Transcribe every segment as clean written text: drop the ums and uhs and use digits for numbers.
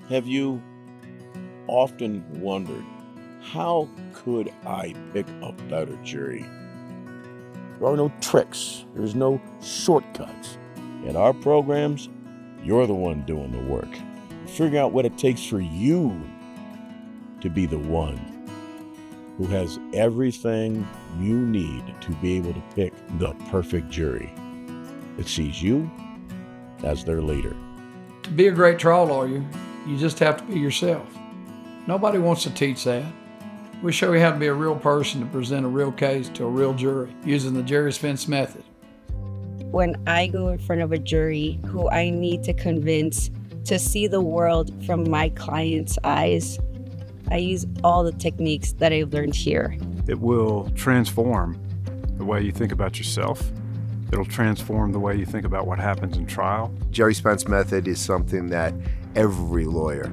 Have you often wondered, how could I pick a better jury? There are no tricks. There's no shortcuts. In our programs, you're the one doing the work. Figure out what it takes for you to be the one who has everything you need to be able to pick the perfect jury that sees you as their leader. To be a great trial lawyer, you just have to be yourself. Nobody wants to teach that. We show you how to be a real person to present a real case to a real jury using the jury defense method. When I go in front of a jury who I need to convince to see the world from my client's eyes, I use all the techniques that I've learned here. It will transform the way you think about yourself. It'll transform the way you think about what happens in trial. Gerry Spence method is something that every lawyer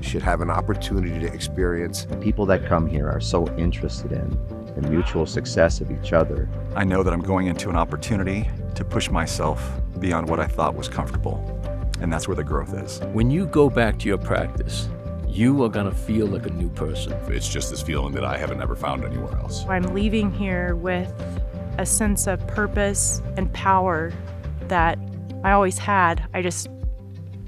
should have an opportunity to experience. People that come here are so interested in the mutual success of each other. I know that I'm going into an opportunity to push myself beyond what I thought was comfortable, and that's where the growth is. When you go back to your practice, you are gonna feel like a new person. It's just this feeling that I haven't ever found anywhere else. I'm leaving here with a sense of purpose and power that I always had. I just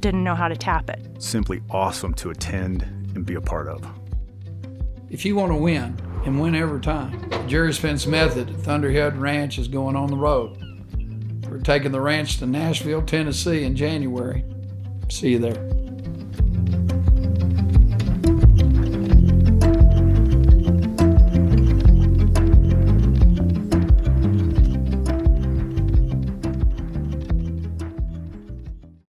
didn't know how to tap it. Simply awesome to attend and be a part of. If you want to win, and win every time, the jury defense method at Thunderhead Ranch is going on the road. We're taking the ranch to Nashville, Tennessee in January. See you there.